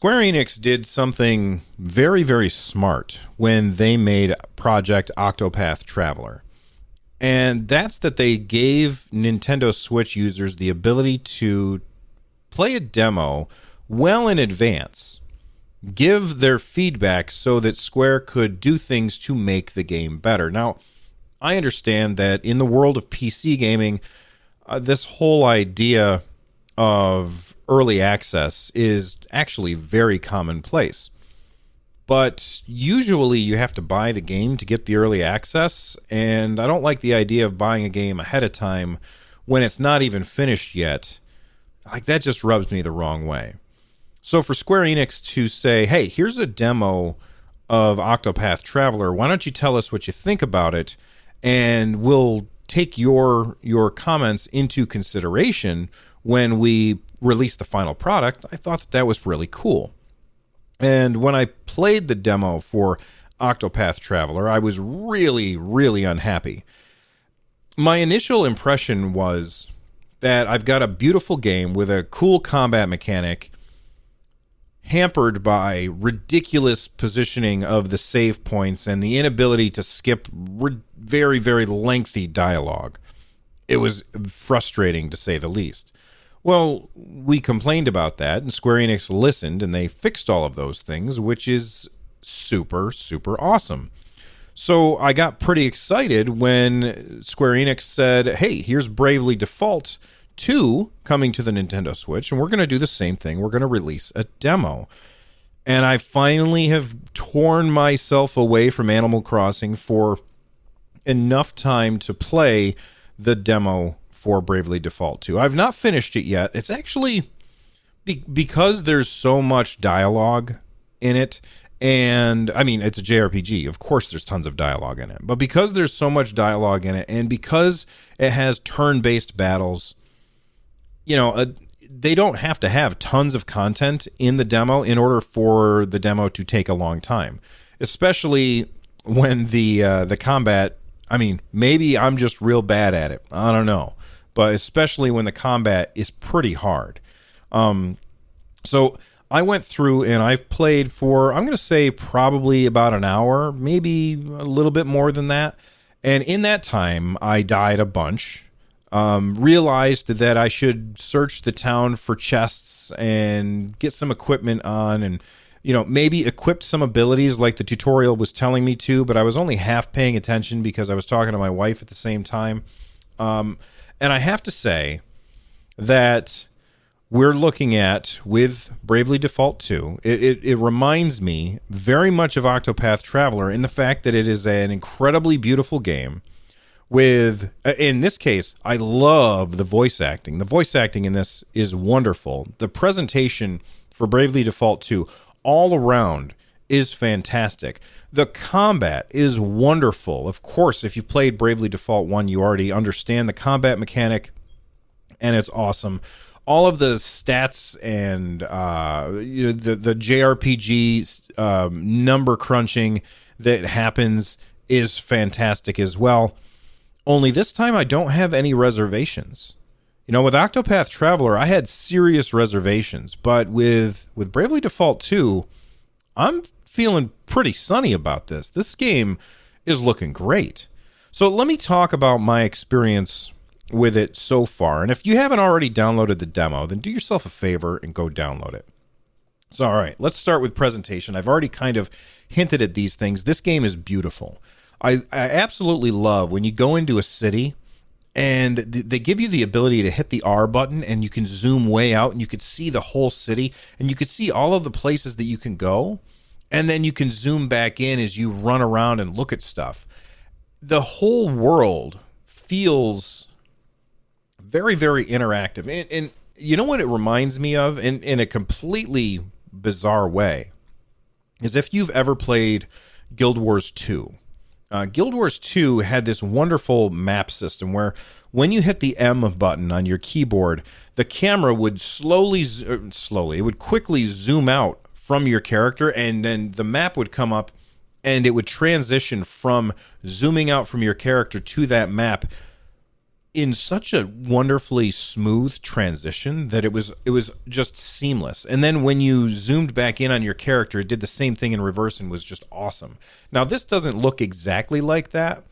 Square Enix did something very, very smart when they made Project Octopath Traveler. And that's that they gave Nintendo Switch users the ability to play a demo well in advance, give their feedback so that Square could do things to make the game better. Now, I understand that in the world of PC gaming, this whole idea of early access is actually very commonplace. But usually you have to buy the game to get the early access, and I don't like the idea of buying a game ahead of time when it's not even finished yet. Like, that just rubs me the wrong way. So for Square Enix to say, hey, here's a demo of Octopath Traveler, why don't you tell us what you think about it, and we'll take your comments into consideration when we release the final product. I thought that was really cool. And when I played the demo for Octopath Traveler, I was really, really unhappy. My initial impression was that I've got a beautiful game with a cool combat mechanic hampered by ridiculous positioning of the save points and the inability to skip very, very lengthy dialogue. It was frustrating, to say the least. Well, we complained about that, and Square Enix listened, and they fixed all of those things, which is super, super awesome. So I got pretty excited when Square Enix said, hey, here's Bravely Default 2 coming to the Nintendo Switch, and we're going to do the same thing. We're going to release a demo. And I finally have torn myself away from Animal Crossing for enough time to play the demo for Bravely Default 2. I've not finished it yet. It's actually because there's so much dialogue in it, and I mean, it's a JRPG. Of course there's tons of dialogue in it. But because there's so much dialogue in it, and because it has turn-based battles, you know, they don't have to have tons of content in the demo in order for the demo to take a long time. Especially when the combat, I mean, maybe I'm just real bad at it. I don't know. But especially when the combat is pretty hard. So I went through and I've played for, I'm going to say probably about an hour, maybe a little bit more than that. And in that time, I died a bunch. Realized that I should search the town for chests and get some equipment on and, you know, maybe equipped some abilities like the tutorial was telling me to, but I was only half paying attention because I was talking to my wife at the same time. And I have to say that we're looking at, with Bravely Default 2, it reminds me very much of Octopath Traveler in the fact that it is an incredibly beautiful game with, in this case, I love the voice acting. The voice acting in this is wonderful. The presentation for Bravely Default 2 all around is fantastic. The combat is wonderful. Of course, if you played Bravely Default 1, you already understand the combat mechanic, and it's awesome. All of the stats and the JRPG number crunching that happens is fantastic as well. Only this time I don't have any reservations. You know, with Octopath Traveler, I had serious reservations, but with Bravely Default 2, I'm feeling pretty sunny about this. This game is looking great. So let me talk about my experience with it so far. And if you haven't already downloaded the demo, then do yourself a favor and go download it. So, all right, let's start with presentation. I've already kind of hinted at these things. This game is beautiful. I absolutely love when you go into a city and they give you the ability to hit the R button and you can zoom way out and you could see the whole city and you could see all of the places that you can go. And then you can zoom back in as you run around and look at stuff. The whole world feels very, very interactive. And you know what it reminds me of in a completely bizarre way is if you've ever played Guild Wars 2. Guild Wars 2 had this wonderful map system where when you hit the M button on your keyboard, the camera would it would quickly zoom out from your character, and then the map would come up and it would transition from zooming out from your character to that map in such a wonderfully smooth transition that it was just seamless. And then when you zoomed back in on your character, it did the same thing in reverse and was just awesome. Now, this doesn't look exactly like that,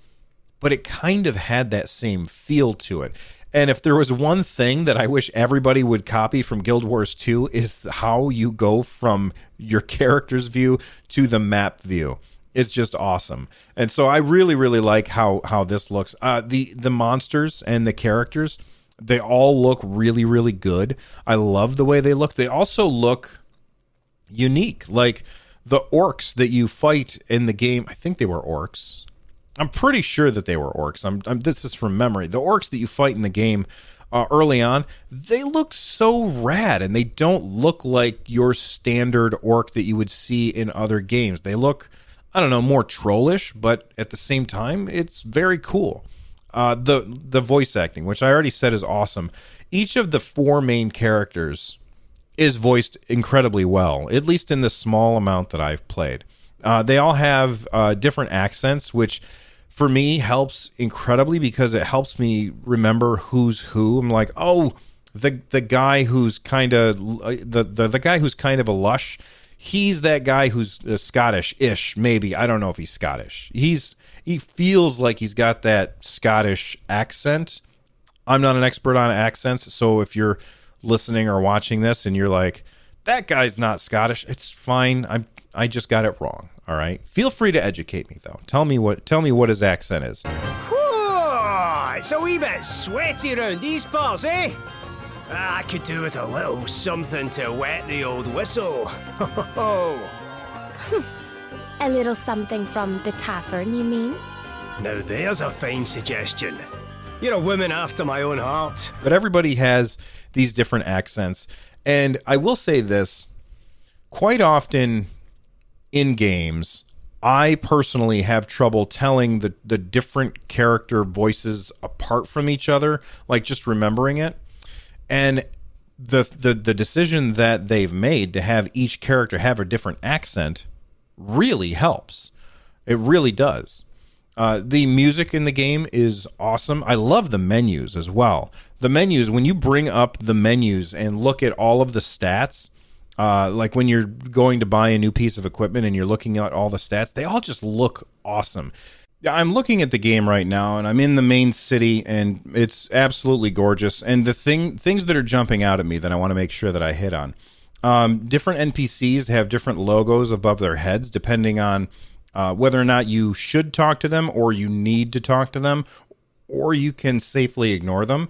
but it kind of had that same feel to it. And if there was one thing that I wish everybody would copy from Guild Wars 2 is how you go from your character's view to the map view. It's just awesome. And so I really, really like how this looks. The monsters and the characters, they all look really, really good. I love the way they look. They also look unique. Like the orcs that you fight in the game, I think they were orcs. I'm pretty sure that they were orcs. This is from memory. The orcs that you fight in the game early on, they look so rad, and they don't look like your standard orc that you would see in other games. They look, I don't know, more trollish, but at the same time, it's very cool. The voice acting, which I already said is awesome. Each of the 4 main characters is voiced incredibly well, at least in the small amount that I've played. They all have different accents, which for me helps incredibly because it helps me remember who's who. I'm like, oh, the guy who's kind of the guy who's kind of a lush. He's that guy who's Scottish-ish, maybe. I don't know if he's Scottish. He feels like he's got that Scottish accent. I'm not an expert on accents, so if you're listening or watching this and you're like, that guy's not Scottish, it's fine. I just got it wrong. All right. Feel free to educate me though. Tell me what his accent is. Whoa, it's a wee bit sweaty around these parts, eh? I could do with a little something to wet the old whistle. A little something from the tavern, you mean? Now there's a fine suggestion. You're a woman after my own heart. But everybody has these different accents. And I will say this, quite often in games, I personally have trouble telling the different character voices apart from each other, like just remembering it. And the decision that they've made to have each character have a different accent really helps. It really does. The music in the game is awesome. I love the menus as well. The menus, when you bring up the menus and look at all of the stats, like when you're going to buy a new piece of equipment and you're looking at all the stats, they all just look awesome. I'm looking at the game right now, and I'm in the main city, and it's absolutely gorgeous. And the things that are jumping out at me that I want to make sure that I hit on. Different NPCs have different logos above their heads, depending on whether or not you should talk to them, or you need to talk to them, or you can safely ignore them.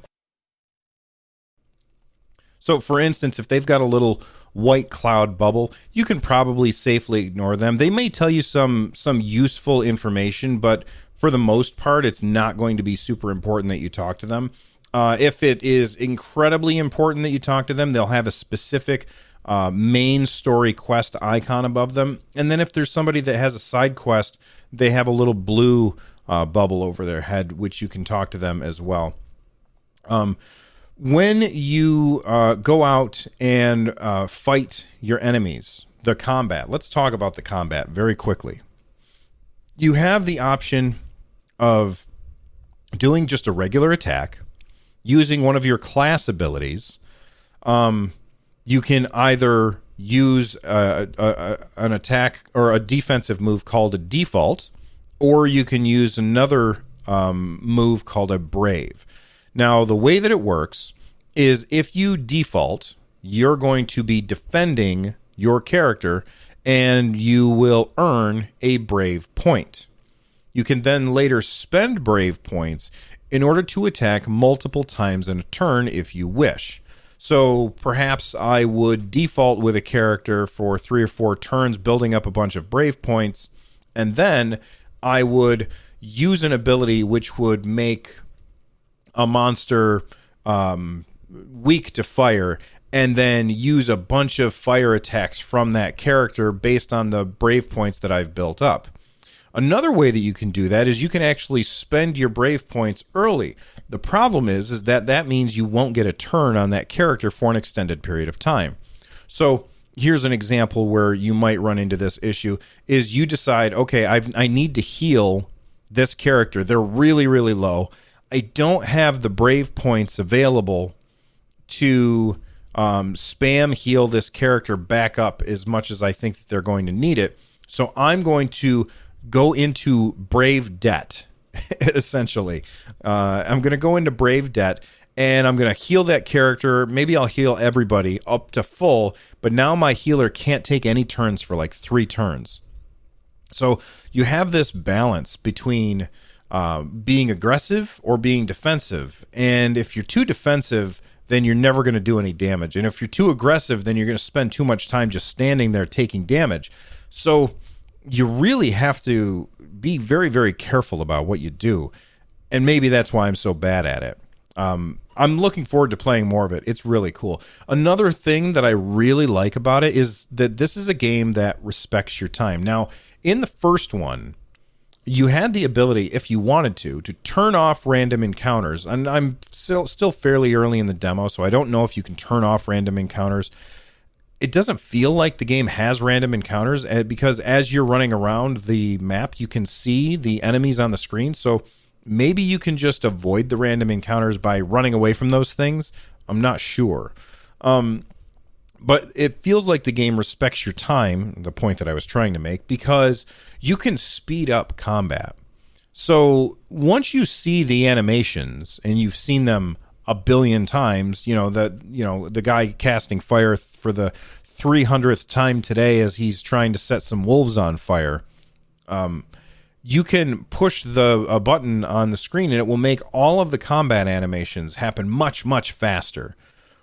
So, for instance, if they've got a little white cloud bubble, you can probably safely ignore them. They may tell you some useful information, but for the most part, it's not going to be super important that you talk to them. If it is incredibly important that you talk to them, they'll have a specific main story quest icon above them. And then if there's somebody that has a side quest, they have a little blue bubble over their head, which you can talk to them as well. When you go out and fight your enemies, the combat, let's talk about the combat very quickly. You have the option of doing just a regular attack, using one of your class abilities. You can either use an attack or a defensive move called a default, or you can use another move called a brave. Now, the way that it works is if you default, you're going to be defending your character, and you will earn a brave point. You can then later spend brave points in order to attack multiple times in a turn if you wish. So perhaps I would default with a character for 3 or 4 turns, building up a bunch of brave points, and then I would use an ability which would make a monster weak to fire, and then use a bunch of fire attacks from that character based on the brave points that I've built up. Another way that you can do that is you can actually spend your brave points early. The problem is that means you won't get a turn on that character for an extended period of time. So here's an example where you might run into this issue, is you decide, okay, I need to heal this character. They're really, really low. I don't have the Brave points available to spam heal this character back up as much as I think that they're going to need it. So I'm going to go into Brave debt, essentially. I'm going to go into Brave debt, and I'm going to heal that character. Maybe I'll heal everybody up to full, but now my healer can't take any turns for like 3 turns. So you have this balance between being aggressive or being defensive. And if you're too defensive, then you're never going to do any damage. And if you're too aggressive, then you're going to spend too much time just standing there taking damage. So you really have to be very, very careful about what you do. And maybe that's why I'm so bad at it. I'm looking forward to playing more of it. It's really cool. Another thing that I really like about it is that this is a game that respects your time. Now, in the first one, you had the ability, if you wanted to turn off random encounters. And I'm still fairly early in the demo, so I don't know if you can turn off random encounters. It doesn't feel like the game has random encounters because as you're running around the map, you can see the enemies on the screen. So maybe you can just avoid the random encounters by running away from those things. I'm not sure. But it feels like the game respects your time, the point that I was trying to make, because you can speed up combat. So once you see the animations and you've seen them a billion times, the guy casting fire for the 300th time today as he's trying to set some wolves on fire, you can push a button on the screen and it will make all of the combat animations happen much, much faster,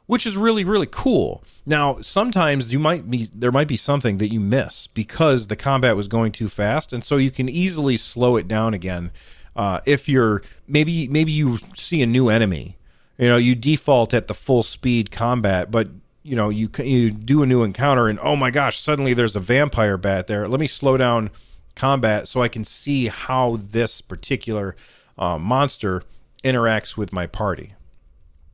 which is really, really cool. Now, sometimes there might be something that you miss because the combat was going too fast, and so you can easily slow it down again. If you're maybe you see a new enemy, you default at the full speed combat, but you do a new encounter and oh my gosh, suddenly there's a vampire bat there. Let me slow down combat so I can see how this particular monster interacts with my party.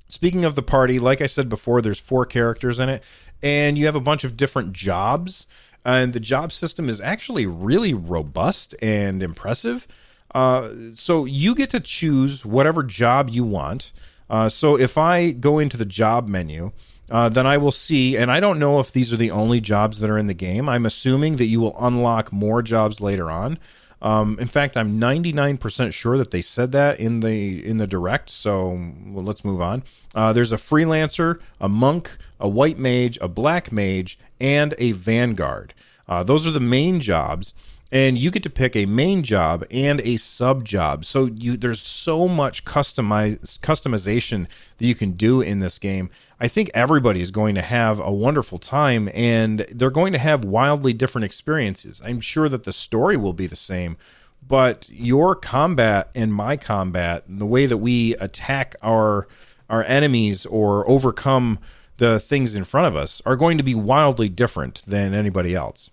Speaking of the party, like I said before, there's 4 characters in it, and you have a bunch of different jobs, and the job system is actually really robust and impressive. So you get to choose whatever job you want. So if I go into the job menu, then I will see, and I don't know if these are the only jobs that are in the game. I'm assuming that you will unlock more jobs later on. In fact, I'm 99% sure that they said that in the direct. So let's move on. There's a freelancer, a monk, a white mage, a black mage, and a vanguard. Those are the main jobs, and you get to pick a main job and a sub job. So there's so much customization that you can do in this game. I think everybody is going to have a wonderful time, and they're going to have wildly different experiences. I'm sure that the story will be the same, but your combat and my combat, and the way that we attack our enemies or overcome the things in front of us are going to be wildly different than anybody else.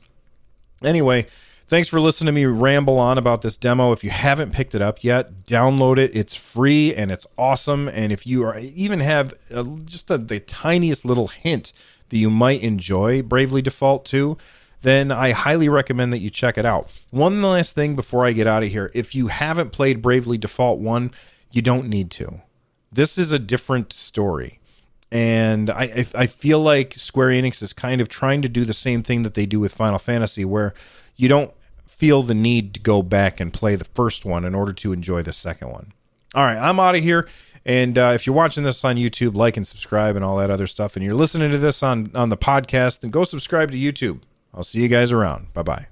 Anyway, thanks for listening to me ramble on about this demo. If you haven't picked it up yet, download it. It's free and it's awesome. And if you even have the tiniest little hint that you might enjoy Bravely Default 2, then I highly recommend that you check it out. One last thing before I get out of here. If you haven't played Bravely Default 1, you don't need to. This is a different story. And I feel like Square Enix is kind of trying to do the same thing that they do with Final Fantasy, where you don't feel the need to go back and play the first one in order to enjoy the second one. All right, I'm out of here. And if you're watching this on YouTube, like and subscribe and all that other stuff. And you're listening to this on the podcast, then go subscribe to YouTube. I'll see you guys around. Bye-bye.